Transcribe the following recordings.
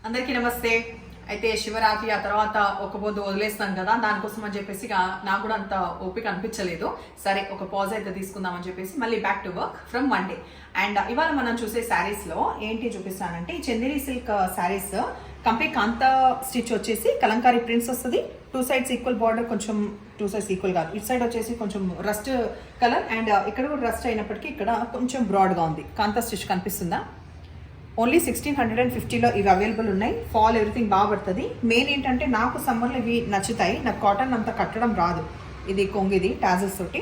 అందరికీ నమస్తే. అయితే శివరాత్రి ఆ తర్వాత ఒక పొద్దు వదిలేస్తాం కదా, దానికోసం అని చెప్పేసి నాకు కూడా అంత ఓపిక అనిపించలేదు. సరే ఒక పాజ్ అయితే తీసుకుందాం అని చెప్పేసి మళ్ళీ back to work from Monday. And ఇవాళ మనం చూసే శారీస్ లో ఏంటి చూపిస్తానంటే ఈ చందేరి సిల్క్ శారీస్ కంప్లీట్ కాంతా స్టిచ్ వచ్చేసి కలంకారీ ప్రింట్స్ వస్తుంది. టూ సైడ్స్ ఈక్వల్ బార్డర్, కొంచెం టూ సైడ్స్ ఈక్వల్ కాదు, ఇటు సైడ్ వచ్చేసి కొంచెం రస్ట్ కలర్ అండ్ ఇక్కడ కూడా రస్ట్ అయినప్పటికీ ఇక్కడ కొంచెం బ్రాడ్గా ఉంది. కాంతా స్టిచ్ కనిపిస్తుందా? ఓన్లీ 1650లో ఇవి అవైలబుల్ ఉన్నాయి. ఫాల్ ఎవ్రీథింగ్ బాగా పడుతుంది. మెయిన్ ఏంటంటే నాకు సమ్మర్లో ఇవి నచ్చుతాయి. నాకు కాటన్ అంత కట్టడం రాదు. ఇది కొంగిది టాజల్స్ తోటి.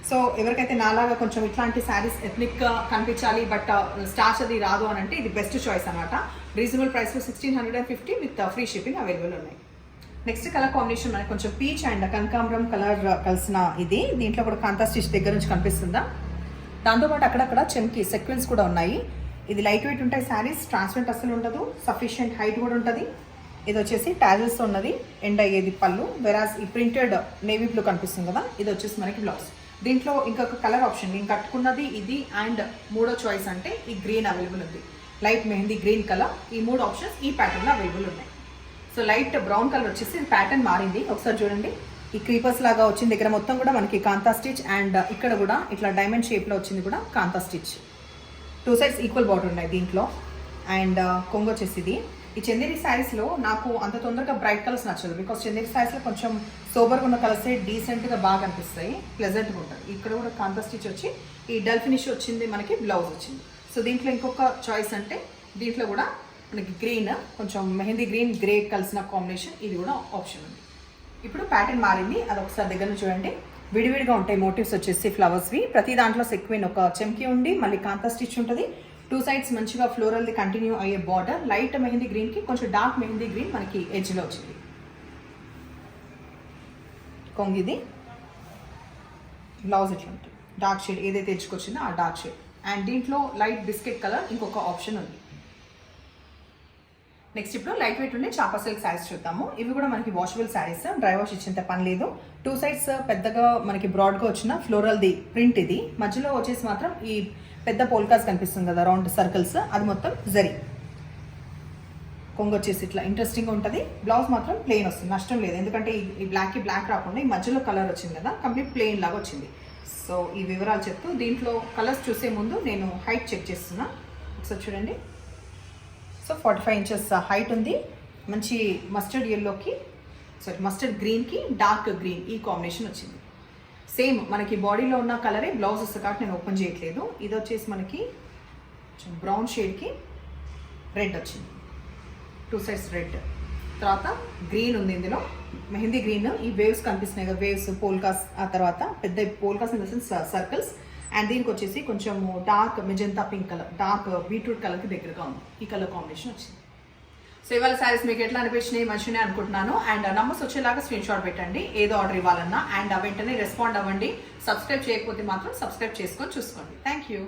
సో ఎవరికైతే నాలాగా కొంచెం ఇట్లాంటి శారీస్ ఎథ్నిక్గా కనిపించాలి బట్ స్టార్చ్ అది రాదు అని అంటే ఇది బెస్ట్ చాయిస్ అనమాట. రీజనబుల్ ప్రైస్లో 1650 విత్ ఫ్రీ షిప్పింగ్ అవైలబుల్ ఉన్నాయి. నెక్స్ట్ కలర్ కాంబినేషన్ మనకి కొంచెం పీచ్ అండ్ కనకాంబరం కలర్ కలిసిన ఇది. దీంట్లో కూడా కాంతా స్టిచ్ దగ్గర నుంచి కనిపిస్తుందా? దాంతోపాటు అక్కడక్కడ చెమ్కి సెక్వెన్స్ కూడా ఉన్నాయి. ఇది లైట్ వెయిట్ ఉంటాయి శారీస్, ట్రాన్స్పరెంట్ అసలు ఉండదు, సఫిషియంట్ హైట్ కూడా ఉంటుంది. ఇది వచ్చేసి టాజల్స్ ఉన్నది, ఎండ్ అయ్యేది పళ్ళు. వెరాజ్ ఈ ప్రింటెడ్ నేవీ బ్లూ కనిపిస్తుంది కదా, ఇది వచ్చేసి మనకి బ్లౌజ్. దీంట్లో ఇంకొక కలర్ ఆప్షన్ నేను కట్టుకున్నది ఇది అండ్ మూడో చాయిస్ అంటే ఈ గ్రీన్ అవైలబుల్ ఉంది. Light mehndi green colour. ఈ మూడు ఆప్షన్స్ ఈ ప్యాటర్న్లో అవైలబుల్ ఉన్నాయి. సో లైట్ బ్రౌన్ కలర్ వచ్చేసి ప్యాటర్న్ మారింది, ఒకసారి చూడండి. ఈ క్రీపర్స్ లాగా వచ్చింది దగ్గర మొత్తం కూడా మనకి కాంతా స్టిచ్ అండ్ ఇక్కడ కూడా ఇట్లా డైమండ్ షేప్లో వచ్చింది కూడా Kantha stitch. Two sides equal border ఉన్నాయి దీంట్లో. అండ్ కొంగు వచ్చేసి ఇది. ఈ చందేరి శారీస్లో నాకు అంత తొందరగా బ్రైట్ కలర్స్ నచ్చదు, బికాస్ చందేరి శారీస్లో కొంచెం సోబర్గా ఉన్న కలర్సే డీసెంట్గా బాగా అనిపిస్తాయి, ప్లెజెంట్గా ఉంటుంది. ఇక్కడ కూడా కాంతా స్టిచ్ వచ్చి ఈ డల్ ఫినిష్ వచ్చింది, మనకి బ్లౌజ్ వచ్చింది. సో దీంట్లో ఇంకొక చాయిస్ అంటే దీంట్లో కూడా మనకి గ్రీన్, కొంచెం మెహందీ గ్రీన్ గ్రే కలిసిన కాంబినేషన్, ఇది కూడా ఆప్షన్ ఉంది. ఇప్పుడు ప్యాటర్న్ మారింది, అది ఒకసారి దగ్గర చూడండి. విడివిడిగా ఉంటాయి మోటివ్స్ వచ్చేసి ఫ్లవర్స్వి. ప్రతి దాంట్లో సెక్వెన్ ఒక చెంకి ఉండి మళ్ళీ కాంతా స్టిచ్ ఉంటుంది. టూ సైడ్స్ మంచిగా ఫ్లోరల్ది కంటిన్యూ అయ్యే బార్డర్. లైట్ మెహందీ గ్రీన్కి కొంచెం డార్క్ మెహందీ గ్రీన్ మనకి ఎడ్జ్లో వచ్చింది. కొంగిది బ్లౌజ్ ఎట్లా ఉంటుంది, డార్క్ షేడ్ ఏదైతే ఎడ్జ్కొచ్చిందో ఆ డార్క్ షేడ్. అండ్ దీంట్లో లైట్ బిస్కెట్ కలర్ ఇంకొక ఆప్షన్ ఉంది. నెక్స్ట్ ఇప్పుడు లైట్ వెయిట్ ఉండే చాపా సిల్క్ శారీస్ చూద్దాము. ఇవి కూడా మనకి వాషబుల్ శారీస్, డ్రై వాష్ ఇచ్చేంత పని లేదు. టూ సైడ్స్ పెద్దగా మనకి బ్రాడ్గా వచ్చిన ఫ్లోరల్ది ప్రింట్ ఇది. మధ్యలో వచ్చేసి మాత్రం ఈ పెద్ద పోల్కాస్ కనిపిస్తుంది కదా, రౌండ్ సర్కిల్స్, అది మొత్తం జరీ. కొంగు వచ్చేసి ఇట్లా ఇంట్రెస్టింగ్గా ఉంటుంది. బ్లౌజ్ మాత్రం ప్లెయిన్ వస్తుంది, నష్టం లేదు. ఎందుకంటే ఈ బ్లాక్కి బ్లాక్ రాకుండా ఈ మధ్యలో కలర్ వచ్చింది కదా, కంప్లీట్ ప్లెయిన్ లాగా వచ్చింది. సో ఈ వివరాలు చెప్తూ దీంట్లో కలర్స్ చూసే ముందు నేను హైట్ చెక్ చేస్తున్నా. ఒకసారి చూడండి. సో 45 ఇంచెస్ హైట్ ఉంది. మంచి మస్టర్డ్ ఎల్లోకి మస్టర్డ్ గ్రీన్కి డార్క్ గ్రీన్ ఈ కాంబినేషన్ వచ్చింది. సేమ్ మనకి బాడీలో ఉన్న కలరే బ్లౌజ్ వస్తుంది కాబట్టి నేను ఓపెన్ చేయట్లేదు. ఇది వచ్చేసి మనకి బ్రౌన్ షేడ్కి రెడ్ వచ్చింది, టూ సైడ్స్ రెడ్. తర్వాత గ్రీన్ ఉంది ఇందులో, మెహందీ గ్రీన్. ఈ వేవ్స్ కనిపిస్తున్నాయి కదా, వేవ్స్ పోల్కాస్, ఆ తర్వాత పెద్ద polkas in the sense circles. And దీనికి వచ్చేసి కొంచెం dark magenta pink colour, dark beetroot కలర్కి దగ్గరగా ఉంది. ఈ కలర్ కాంబినేషన్ వచ్చింది. సో ఇవాళ శారీస్ మీకు ఎట్లా అనిపించినాయి, మంచిగానే అనుకుంటున్నాను. అండ్ నంబర్స్ వచ్చేలాగా స్క్రీన్ షాట్ పెట్టండి ఏదో ఆర్డర్ ఇవ్వాలన్నా. అండ్ వెంటనే రెస్పాండ్ అవ్వండి. సబ్స్క్రైబ్ చేయకపోతే మాత్రం సబ్స్క్రైబ్ చేసుకొని చూసుకోండి. Thank you.